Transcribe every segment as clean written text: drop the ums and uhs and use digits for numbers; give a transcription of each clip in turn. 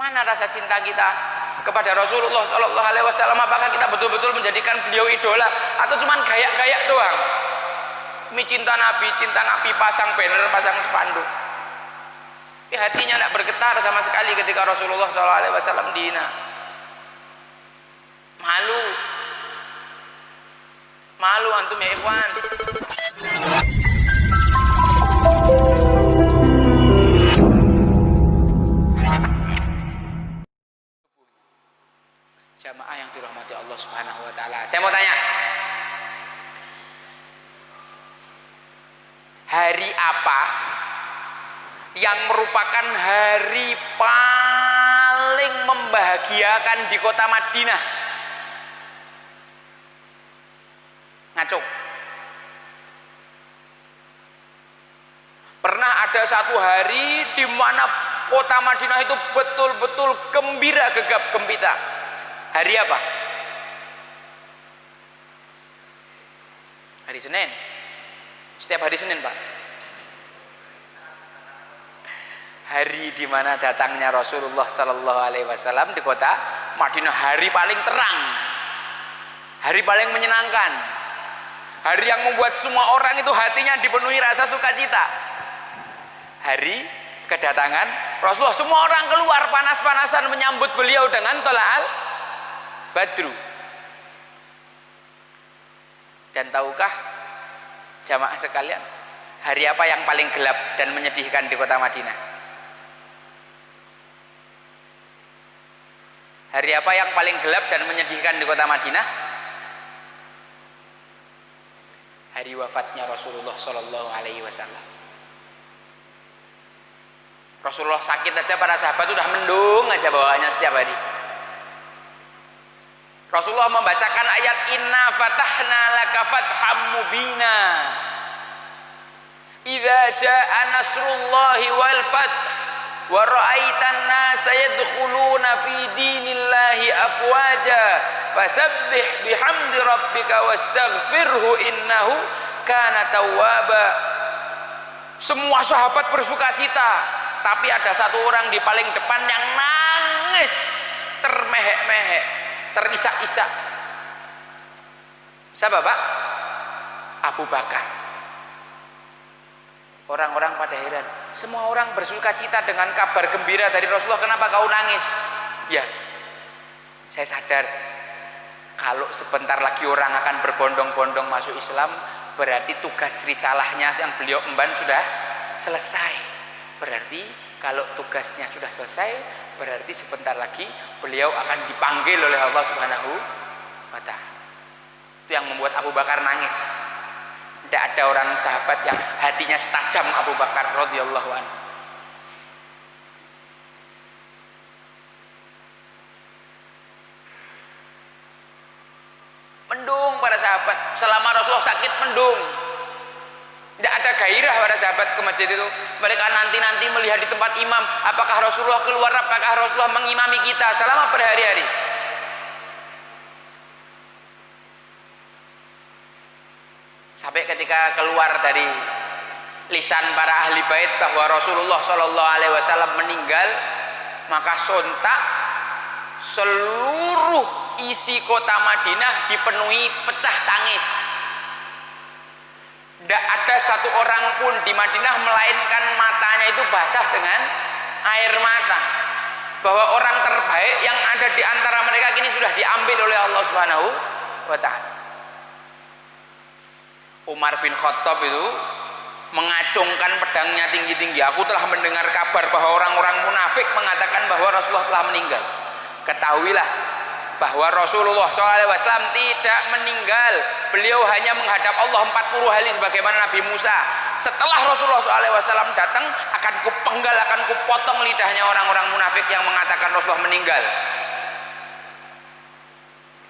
Mana rasa cinta kita kepada Rasulullah Shallallahu Alaihi Wasallam? Apakah kita betul-betul menjadikan beliau idola atau cuman gaya-gaya doang? Ini cinta Nabi, pasang banner, pasang spanduk. Tapi hatinya tidak bergetar sama sekali ketika Rasulullah Shallallahu Alaihi Wasallam dihina. Malu antum ya ikhwan. Jamaah yang dirahmati Allah Subhanahu wa taala. Saya mau tanya. Hari apa yang merupakan hari paling membahagiakan di kota Madinah? Ngaco. Pernah ada satu hari di mana kota Madinah itu betul-betul gembira, gegap gempita. Hari apa? Hari Senin. Setiap hari Senin, Pak. Hari di mana datangnya Rasulullah Sallallahu Alaihi Wasallam di kota Madinah, hari paling terang, hari paling menyenangkan, hari yang membuat semua orang itu hatinya dipenuhi rasa sukacita. Hari kedatangan Rasulullah, semua orang keluar panas-panasan menyambut beliau dengan tola'al Badru. Dan tahukah jamaah sekalian, hari apa yang paling gelap dan menyedihkan di kota Madinah? Hari apa yang paling gelap dan menyedihkan di kota Madinah? Hari wafatnya Rasulullah Shallallahu Alaihi Wasallam. Rasulullah sakit aja para sahabat sudah mendung aja bawaannya setiap hari. Rasulullah membacakan ayat inna fatahna laka fatham mubina idza jaa nasrullahi wal fath wa ra'aitan nasa yadkhuluna fi dinillahi afwaja fasabbih bihamdi rabbika wastaghfirhu innahu kana tawwaba. Semua sahabat bersukacita, tapi ada satu orang di paling depan yang nangis termehek-mehek, terisak-isak. Siapa, Pak? Abu Bakar. Orang-orang pada heran, semua orang bersuka cita dengan kabar gembira dari Rasulullah, kenapa kau nangis? Ya, saya sadar kalau sebentar lagi orang akan berbondong-bondong masuk Islam, berarti tugas risalahnya yang beliau emban sudah selesai. Berarti kalau tugasnya sudah selesai, berarti sebentar lagi beliau akan dipanggil oleh Allah Subhanahu wa ta'ala. Itu yang membuat Abu Bakar nangis. Tidak ada orang sahabat yang hatinya setajam Abu Bakar radhiyallahu anhu. Mendung para sahabat, selama Rasulullah sakit mendung. Tidak ada gairah para sahabat ke masjid itu. Mereka nanti-nanti melihat di tempat imam, apakah Rasulullah keluar, apakah Rasulullah mengimami kita selama berhari-hari. Sampai ketika keluar dari lisan para ahli bait bahwa Rasulullah Shallallahu Alaihi Wasallam meninggal, maka sontak seluruh isi kota Madinah dipenuhi pecah tangis. Tidak ada satu orang pun di Madinah melainkan matanya itu basah dengan air mata, bahwa orang terbaik yang ada di antara mereka kini sudah diambil oleh Allah Subhanahu wa ta'ala. Umar bin Khattab itu mengacungkan pedangnya tinggi-tinggi. Aku telah mendengar kabar bahwa orang-orang munafik mengatakan bahwa Rasulullah telah meninggal. Ketahuilah bahwa Rasulullah SAW tidak meninggal. Beliau hanya menghadap Allah 40 hari sebagaimana Nabi Musa. Setelah Rasulullah SAW datang, akan kupenggal, akan kupotong lidahnya orang-orang munafik yang mengatakan Rasulullah meninggal.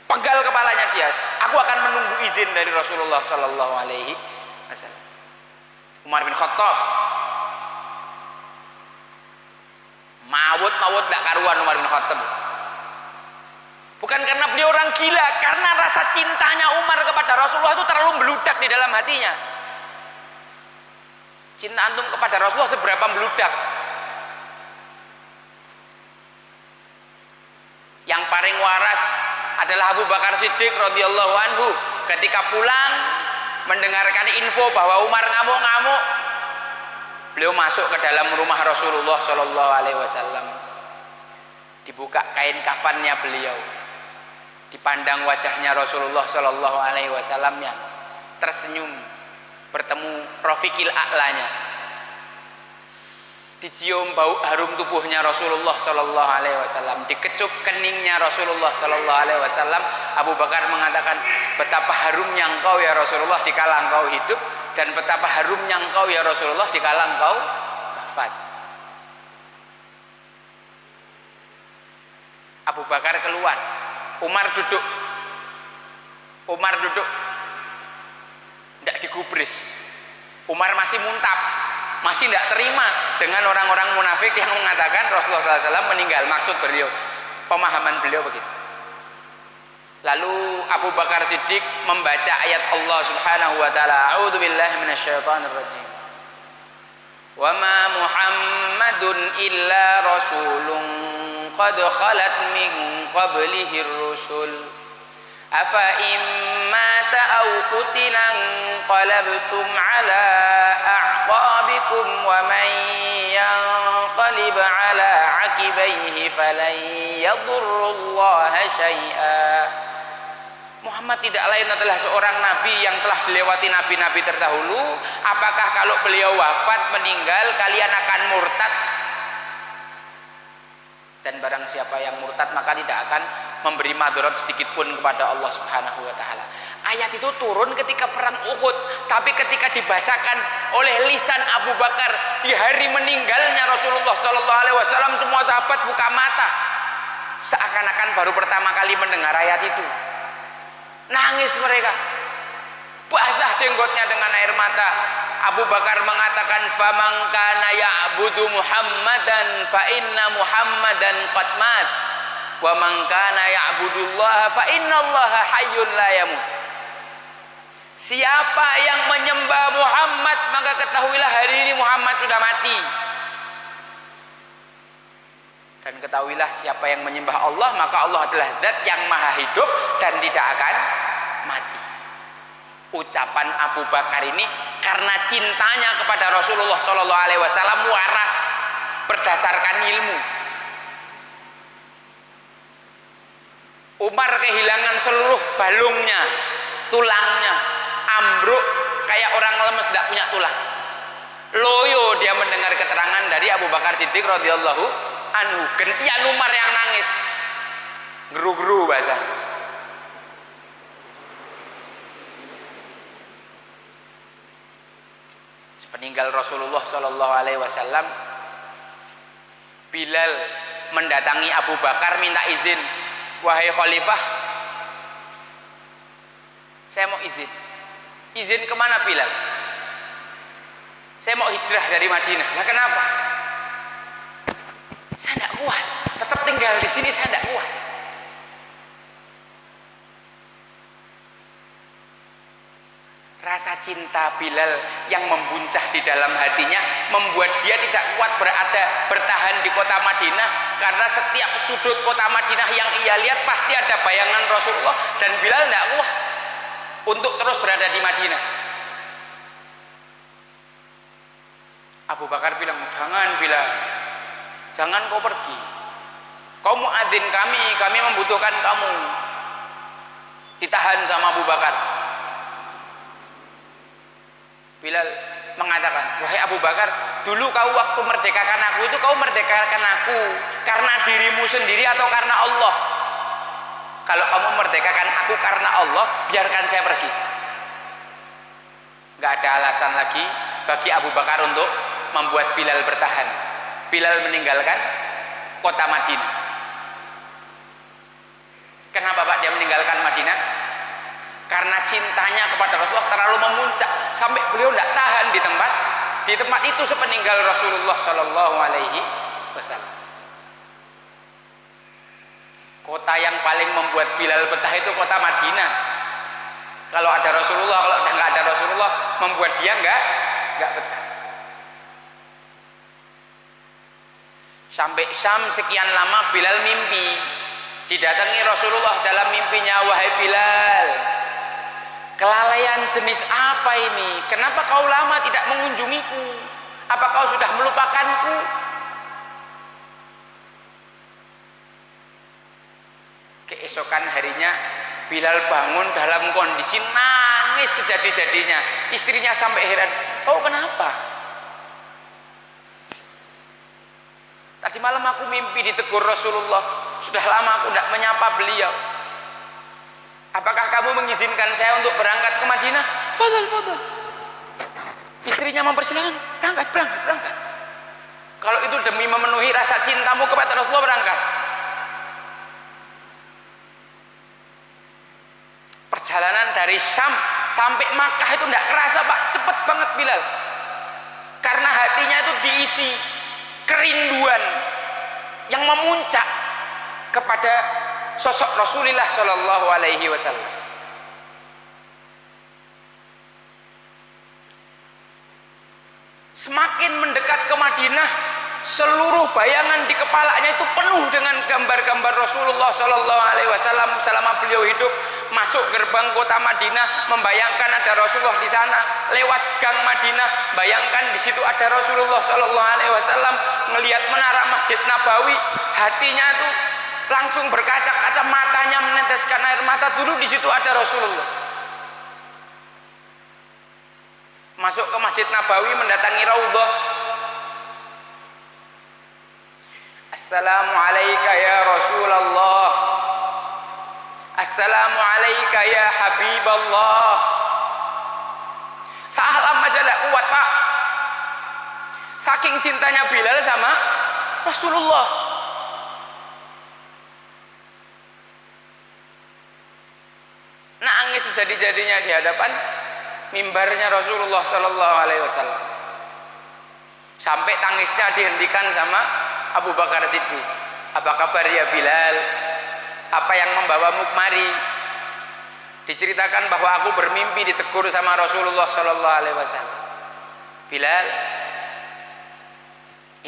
Penggal kepalanya dia. Aku akan menunggu izin dari Rasulullah SAW. Umar bin Khattab mawut tidak karuan. Umar bin Khattab bukan karena beliau orang gila, karena rasa cintanya Umar kepada Rasulullah itu terlalu meludak di dalam hatinya. Cinta antum kepada Rasulullah seberapa meludak? paling waras adalah Abu Bakar Siddiq radhiyallahu anhu. Ketika pulang mendengarkan info bahwa Umar ngamuk-ngamuk, beliau masuk ke dalam rumah Rasulullah Shallallahu Alaihi Wasallam. Dibuka kain kafannya beliau, dipandang wajahnya Rasulullah Shallallahu Alaihi Wasallam yang tersenyum, bertemu Rafiqil A'lanya, dicium bau harum tubuhnya Rasulullah Shallallahu Alaihi Wasallam, dikecup keningnya Rasulullah Shallallahu Alaihi Wasallam. Abu Bakar mengatakan, betapa harumnya engkau ya Rasulullah dikala engkau hidup, dan betapa harumnya engkau ya Rasulullah dikala engkau wafat. Abu Bakar keluar, Umar duduk, tidak digubris. Umar masih muntap, masih tidak terima dengan orang-orang munafik yang mengatakan Rasulullah SAW meninggal. Maksud beliau, pemahaman beliau begitu. Lalu Abu Bakar Siddiq membaca ayat Allah Subhanahu wa taala, A'udzu billahi minasyaitonir rajim. Wa ma Muhammadun illa rasulun qad khalat min qablihi ar-rusul. Afa immata aw qutilan qalabtum ala a'qabikum wa man yanqalib ala aqibaihi falan yadurrullaha syai'a. Muhammad tidak lain adalah seorang nabi yang telah dilewati nabi-nabi terdahulu. Apakah kalau beliau wafat meninggal kalian akan murtad? Dan barang siapa yang murtad maka tidak akan memberi madarat sedikit pun kepada Allah Subhanahu wa taala. Ayat itu turun ketika perang Uhud, tapi ketika dibacakan oleh lisan Abu Bakar di hari meninggalnya Rasulullah sallallahu alaihi wasallam, semua sahabat buka mata. Seakan-akan baru pertama kali mendengar ayat itu. Nangis mereka. Basah jenggotnya dengan air mata. Abu Bakar mengatakan, "Faman kana ya'budu Muhammadan fa inna Muhammadan qad mat. Wa man kana ya'budullaha fa innallaha hayyun la yamut." Siapa yang menyembah Muhammad, maka ketahuilah hari ini Muhammad sudah mati. Dan ketahuilah siapa yang menyembah Allah, maka Allah adalah zat yang maha hidup dan tidak akan mati. Ucapan Abu Bakar ini karena cintanya kepada Rasulullah Shallallahu Alaihi Wasallam waras berdasarkan ilmu. Umar kehilangan seluruh balungnya, tulangnya, ambruk kayak orang lemes tidak punya tulang. Loyo dia mendengar keterangan dari Abu Bakar Siddiq radhiyallahu anhu. Gentian Umar yang nangis, geru-geru bahasa. Sepeninggal Rasulullah Shallallahu Alaihi Wasallam, Bilal mendatangi Abu Bakar minta izin, wahai Khalifah, saya mau izin. Izin kemana Bilal? Saya mau hijrah dari Madinah. Nah kenapa? Saya tidak kuat, tetap tinggal di sini saya tidak kuat. Rasa cinta Bilal yang membuncah di dalam hatinya membuat dia tidak kuat bertahan di kota Madinah, karena setiap sudut kota Madinah yang ia lihat pasti ada bayangan Rasulullah, dan Bilal tidak kuat untuk terus berada di Madinah. Abu Bakar bilang, jangan Bilal, jangan kau pergi, kau muadzin kami membutuhkan kamu. Ditahan sama Abu Bakar. Bilal mengatakan, wahai Abu Bakar, dulu kau waktu merdekakan aku itu kau merdekakan aku karena dirimu sendiri atau karena Allah? Kalau kamu merdekakan aku karena Allah, biarkan saya pergi. Gak ada alasan lagi bagi Abu Bakar untuk membuat Bilal bertahan. Bilal meninggalkan kota Madinah. Kenapa Pak dia meninggalkan Madinah? Karena cintanya kepada Rasulullah terlalu memuncak sampai beliau tidak tahan di tempat itu sepeninggal Rasulullah Shallallahu Alaihi Wasallam. Kota yang paling membuat Bilal betah itu kota Madinah. Kalau ada Rasulullah, kalau nggak ada Rasulullah, membuat dia nggak betah. Sampai Syam sekian lama Bilal mimpi Didatangi Rasulullah dalam mimpinya, wahai Bilal, kelalaian jenis apa ini? Kenapa kau lama tidak mengunjungiku? Apa kau sudah melupakanku? Keesokan harinya Bilal bangun dalam kondisi nangis sejadi-jadinya. Istrinya sampai heran, kau kenapa? Tadi malam aku mimpi ditegur Rasulullah, sudah lama aku tidak menyapa beliau. Apakah kamu mengizinkan saya untuk berangkat ke Madinah? Fadal, fadal. Istrinya mempersilahkan, berangkat. Kalau itu demi memenuhi rasa cintamu kepada Rasulullah, berangkat. Perjalanan dari Syam sampai Makkah itu tidak kerasa Pak, cepet banget Bilal. Karena hatinya itu diisi kerinduan yang memuncak kepada sosok Rasulullah Shallallahu Alaihi Wasallam. Semakin mendekat ke Madinah, seluruh bayangan di kepalanya itu penuh dengan gambar-gambar Rasulullah Shallallahu Alaihi Wasallam selama beliau hidup. Masuk gerbang kota Madinah, membayangkan ada Rasulullah di sana. Lewat gang Madinah, bayangkan di situ ada Rasulullah Shallallahu Alaihi Wasallam. Ngelihat menara Masjid Nabawi, hatinya itu langsung berkaca-kaca, matanya meneteskan air mata. Dulu di situ ada Rasulullah. Masuk ke Masjid Nabawi, mendatangi Raudhah. Assalamualaikum ya Rasulullah. Assalamualaikum ya Habiballah. Salam aja tidak kuat Pak, saking cintanya Bilal sama Rasulullah. Nangis sejadi-jadinya di hadapan mimbarnya Rasulullah Sallallahu Alaihi Wasallam. Sampai tangisnya dihentikan sama Abu Bakar Siddiq. Apa kabar ya Bilal? Apa yang membawamu kemari? Diceritakan bahwa aku bermimpi ditegur sama Rasulullah Sallallahu Alaihi Wasallam. Bilal,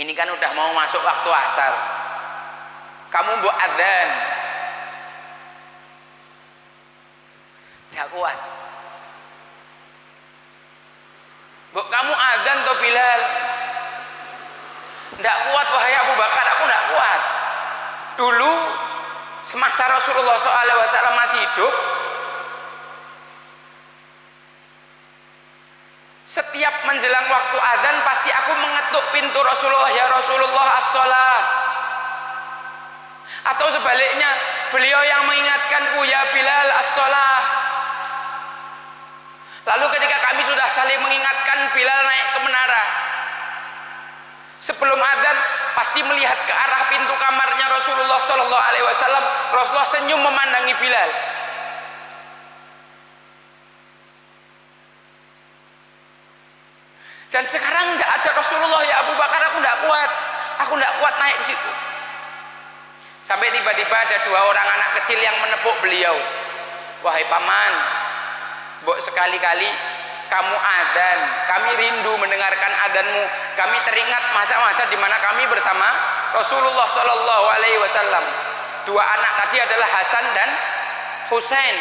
ini kan udah mau masuk waktu asar, kamu buat adzan. Tidak kuat. Buk kamu adzan toh Bilal? Tidak kuat wahai Abu Bakar, aku tidak kuat. Dulu semasa Rasulullah SAW masih hidup, setiap menjelang waktu adzan pasti aku mengetuk pintu Rasulullah, ya Rasulullah as-shalah. Atau sebaliknya, beliau yang mengingatkanku, ya Bilal as-shalah. Lalu ketika kami sudah saling mengingatkan, Bilal naik ke menara. Sebelum adzan pasti melihat ke arah pintu kamarnya Rasulullah Shallallahu Alaihi Wasallam. Rasulullah senyum memandangi Bilal. Dan sekarang nggak ada Rasulullah ya Abu Bakar, aku nggak kuat naik ke situ. Sampai tiba-tiba ada dua orang anak kecil yang menepuk beliau. Wahai paman, Mbok sekali-kali kamu adzan, kami rindu mendengarkan adzanmu. Kami teringat masa-masa di mana kami bersama Rasulullah Shallallahu Alaihi Wasallam. Dua anak tadi adalah Hasan dan Husain,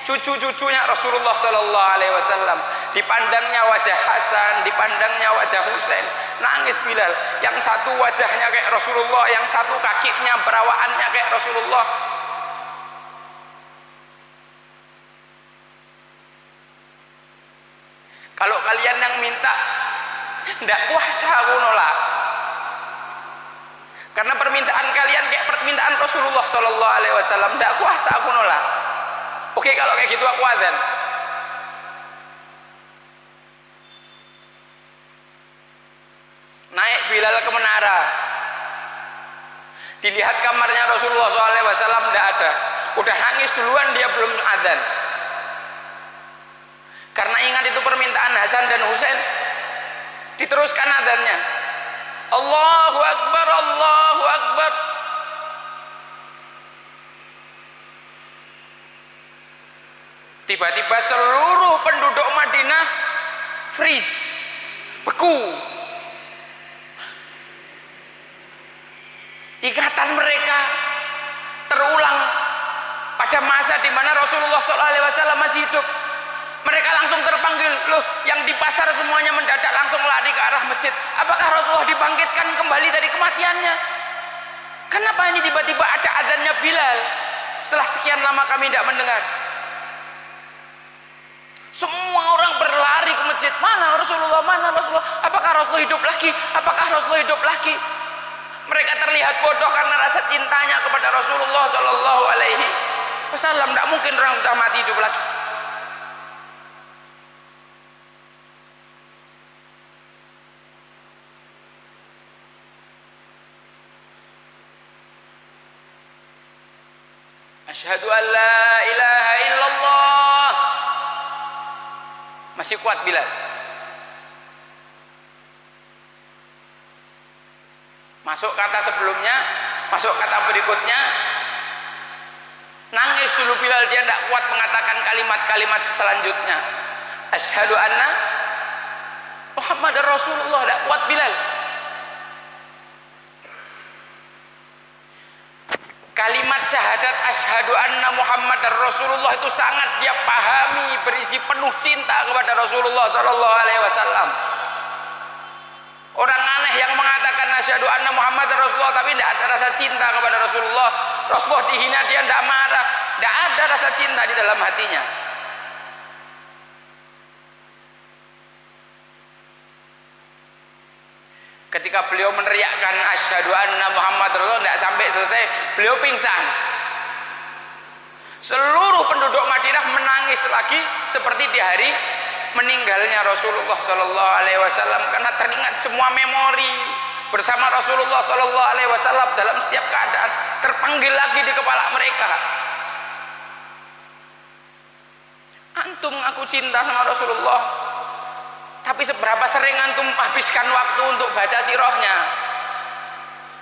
cucu-cucunya Rasulullah Shallallahu Alaihi Wasallam. Dipandangnya wajah Hasan, dipandangnya wajah Husain, nangis Bilal. Yang satu wajahnya kayak Rasulullah, yang satu kakinya perawaannya kayak Rasulullah. Kalau kalian yang minta, tidak kuasa aku nolak. Karena permintaan kalian kayak permintaan Rasulullah Shallallahu Alaihi Wasallam, tidak kuasa aku nolak. Oke, kalau kayak gitu aku adzan. Naik Bilal ke menara, dilihat kamarnya Rasulullah SAW tidak ada. Udah nangis duluan, dia belum adzan. Karena ingat itu permintaan Hasan dan Husain, diteruskan adzannya. Allahu Akbar, Allahu Akbar. Tiba-tiba seluruh penduduk Madinah freeze, beku. Ikatan mereka terulang pada masa di mana Rasulullah SAW masih hidup. Mereka langsung terpanggil, loh yang di pasar semuanya mendadak langsung lari ke arah masjid. Apakah Rasulullah dibangkitkan kembali dari kematiannya? Kenapa ini tiba-tiba ada adzannya Bilal? Setelah sekian lama kami tidak mendengar. Semua orang berlari ke masjid. Mana Rasulullah? Mana Rasulullah? Apakah Rasulullah hidup lagi? Apakah Rasulullah hidup lagi? Mereka terlihat bodoh karena rasa cintanya kepada Rasulullah Shallallahu Alaihi Wasallam. Tidak mungkin orang sudah mati hidup lagi. Asyhadu an la ilaha illallah. Masih kuat Bilal. Masuk kata sebelumnya, masuk kata berikutnya. Nangis dulu Bilal, dia tidak kuat mengatakan kalimat-kalimat selanjutnya. Asyhadu anna Muhammadar Rasulullah, tidak kuat Bilal. Kalimat syahadat asyhadu anna Muhammadar Rasulullah itu sangat dia pahami, berisi penuh cinta kepada Rasulullah Sallallahu Alaihi Wasallam. Orang aneh yang mengatakan asyhadu anna Muhammadar Rasulullah tapi tidak ada rasa cinta kepada Rasulullah. Rasulullah dihina dia tidak marah, tidak ada rasa cinta di dalam hatinya. Ketika beliau meneriakkan asyhadu anna Muhammad Rasulullah, tidak sampai selesai beliau pingsan. Seluruh penduduk Madinah menangis lagi seperti di hari meninggalnya Rasulullah Sallallahu Alaihi Wasallam, karena teringat semua memori bersama Rasulullah Sallallahu Alaihi Wasallam dalam setiap keadaan terpanggil lagi di kepala mereka. Antum ngaku cinta sama Rasulullah, tapi seberapa sering antum habiskan waktu untuk baca sirahnya?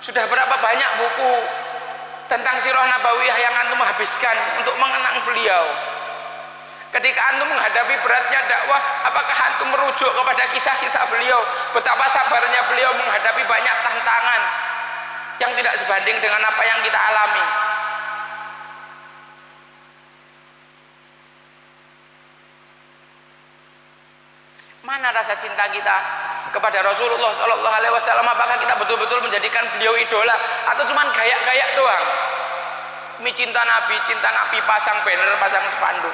Sudah berapa banyak buku tentang sirah nabawiyah yang antum habiskan untuk mengenang beliau? Ketika antum menghadapi beratnya dakwah, apakah antum merujuk kepada kisah-kisah beliau? Betapa sabarnya beliau menghadapi banyak tantangan yang tidak sebanding dengan apa yang kita alami. Mana rasa cinta kita kepada Rasulullah Sallallahu Alaihi Wasallam? Apakah kita betul-betul menjadikan beliau idola atau cuman gaya-gaya doang? Ini cinta Nabi, pasang banner, pasang spanduk.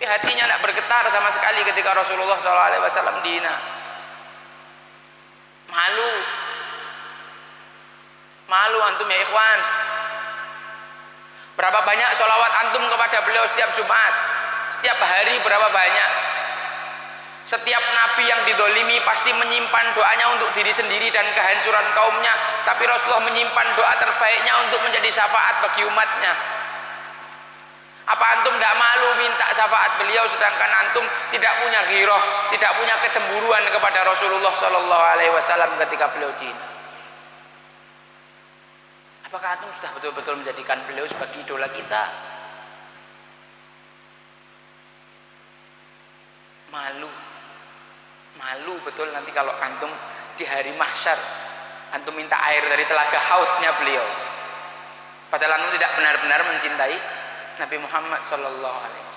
Tapi hatinya tidak bergetar sama sekali ketika Rasulullah Sallallahu Alaihi Wasallam dihina. Malu antum ya ikhwan. Berapa banyak sholawat antum kepada beliau setiap Jumat, setiap hari berapa banyak? Setiap nabi yang didolimi pasti menyimpan doanya untuk diri sendiri dan kehancuran kaumnya, tapi Rasulullah menyimpan doa terbaiknya untuk menjadi syafaat bagi umatnya. Apa antum tidak malu minta syafaat beliau sedangkan antum tidak punya ghirah, tidak punya kecemburuan kepada Rasulullah Sallallahu Alaihi Wasallam ketika beliau dihina? Apakah antum sudah betul-betul menjadikan beliau sebagai idola kita? Malu betul nanti kalau antum di hari mahsyar antum minta air dari telaga haudnya beliau, padahal antum tidak benar-benar mencintai Nabi Muhammad Sallallahu Alaihi Wasallam.